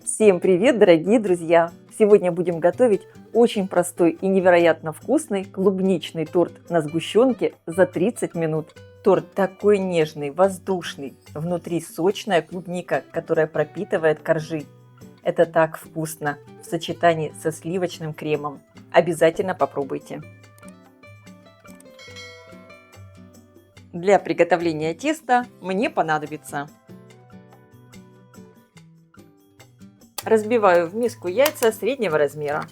Всем привет, дорогие друзья! Сегодня будем готовить очень простой и невероятно вкусный клубничный торт на сгущенке за 30 минут. Торт такой нежный, воздушный, внутри сочная клубника, которая пропитывает коржи. Это так вкусно в сочетании со сливочным кремом. Обязательно попробуйте. Для приготовления теста мне понадобится: разбиваю в миску яйца среднего размера.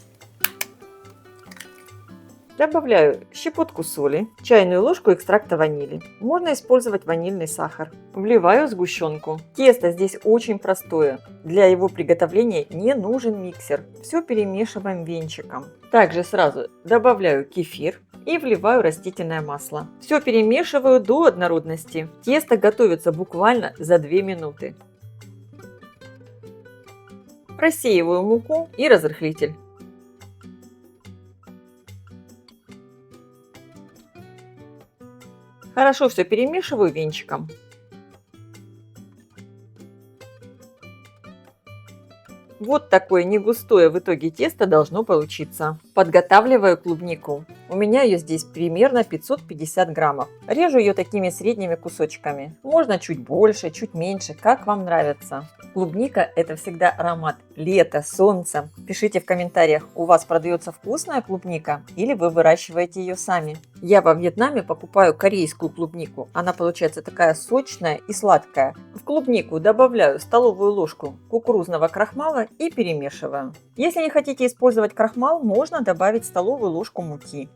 Добавляю щепотку соли, чайную ложку экстракта ванили. Можно использовать ванильный сахар. Вливаю сгущенку. Тесто здесь очень простое. Для его приготовления не нужен миксер. Все перемешиваем венчиком. Также сразу добавляю кефир и вливаю растительное масло. Все перемешиваю до однородности. Тесто готовится буквально за 2 минуты. Просеиваю муку и разрыхлитель. Хорошо все перемешиваю венчиком. Вот такое негустое в итоге тесто должно получиться. Подготавливаю клубнику. У меня ее здесь примерно 550 граммов. Режу ее такими средними кусочками. Можно чуть больше, чуть меньше, как вам нравится. Клубника – это всегда аромат лета, солнца. Пишите в комментариях, у вас продается вкусная клубника или вы выращиваете ее сами. Я во Вьетнаме покупаю корейскую клубнику. Она получается такая сочная и сладкая. В клубнику добавляю столовую ложку кукурузного крахмала и перемешиваю. Если не хотите использовать крахмал, можно добавить столовую ложку муки.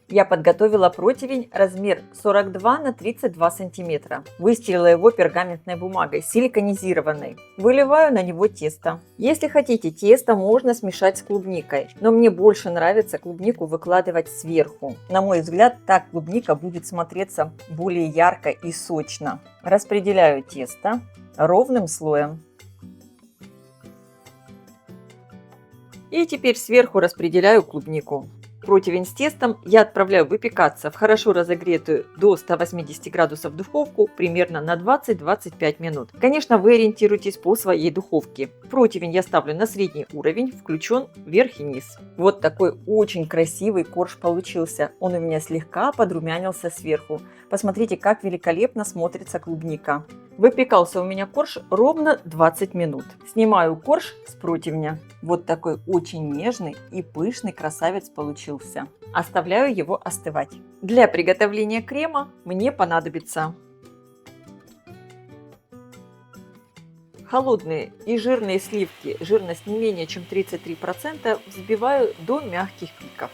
Я подготовила противень размер 42 на 32 сантиметра. Выстелила его пергаментной бумагой, силиконизированной. Выливаю на него тесто. Если хотите, тесто можно смешать с клубникой, но мне больше нравится клубнику выкладывать сверху. На мой взгляд, так клубника будет смотреться более ярко и сочно. Распределяю тесто ровным слоем. И теперь сверху распределяю клубнику. Противень с тестом я отправляю выпекаться в хорошо разогретую до 180 градусов духовку примерно на 20-25 минут. Конечно, вы ориентируйтесь по своей духовке. Противень я ставлю на средний уровень, включен вверх и низ. Вот такой очень красивый корж получился. Он у меня слегка подрумянился сверху. Посмотрите, как великолепно смотрится клубника. Выпекался у меня корж ровно 20 минут. Снимаю корж с противня. Вот такой очень нежный и пышный красавец получился. Оставляю его остывать. Для приготовления крема мне понадобится холодные и жирные сливки, жирность не менее чем 33%, взбиваю до мягких пиков.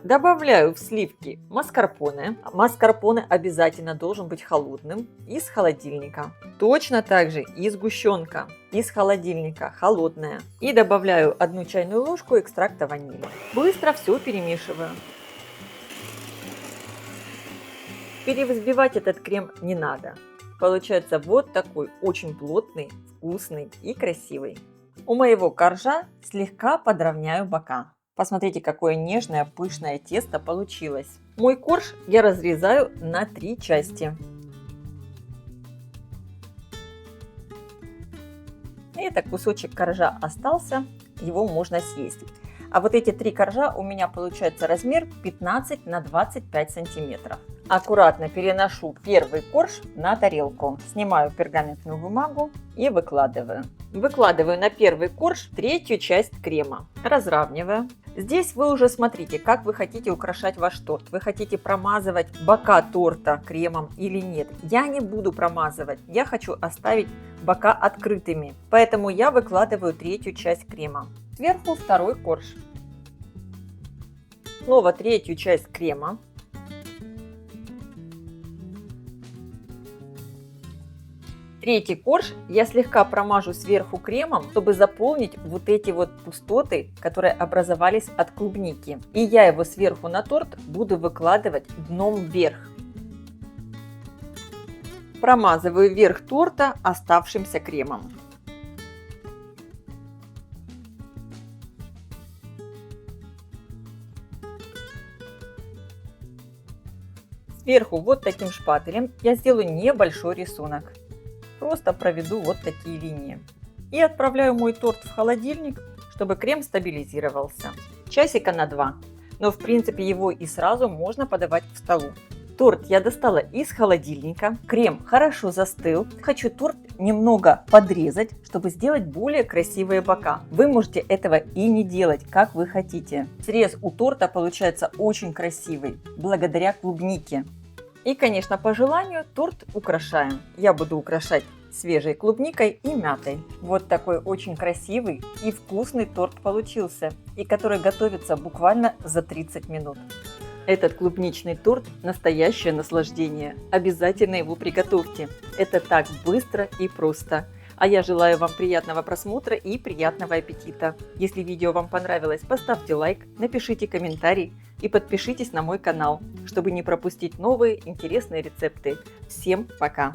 Добавляю в сливки маскарпоне. Маскарпоне обязательно должен быть холодным, из холодильника. Точно так же и сгущенка из холодильника, холодная. И добавляю 1 чайную ложку экстракта ванили. Быстро все перемешиваю. Перевзбивать этот крем не надо. Получается вот такой очень плотный, вкусный и красивый. У моего коржа слегка подровняю бока. Посмотрите, какое нежное, пышное тесто получилось. Мой корж я разрезаю на 3 части. Это кусочек коржа остался, его можно съесть. А вот эти 3 коржа у меня получается размер 15 на 25 сантиметров. Аккуратно переношу первый корж на тарелку. Снимаю пергаментную бумагу и выкладываю. Выкладываю на первый корж 3-ю часть крема. Разравниваю. Здесь вы уже смотрите, как вы хотите украшать ваш торт. Вы хотите промазывать бока торта кремом или нет. Я не буду промазывать. Я хочу оставить бока открытыми. Поэтому я выкладываю 3-ю часть крема. Сверху второй корж. Снова 3-ю часть крема. Третий корж я слегка промажу сверху кремом, чтобы заполнить вот эти вот пустоты, которые образовались от клубники. И я его сверху на торт буду выкладывать дном вверх. Промазываю верх торта оставшимся кремом. Сверху вот таким шпателем я сделаю небольшой рисунок. Просто проведу вот такие линии. И отправляю мой торт в холодильник, чтобы крем стабилизировался. Часика на 2. Но в принципе его и сразу можно подавать к столу. Торт я достала из холодильника. Крем хорошо застыл. Хочу торт немного подрезать, чтобы сделать более красивые бока. Вы можете этого и не делать, как вы хотите. Срез у торта получается очень красивый, благодаря клубнике. И, конечно, по желанию торт украшаем. Я буду украшать свежей клубникой и мятой. Вот такой очень красивый и вкусный торт получился, и который готовится буквально за 30 минут. Этот клубничный торт – настоящее наслаждение. Обязательно его приготовьте. Это так быстро и просто. А я желаю вам приятного просмотра и приятного аппетита. Если видео вам понравилось, поставьте лайк, напишите комментарий и подпишитесь на мой канал, чтобы не пропустить новые интересные рецепты. Всем пока!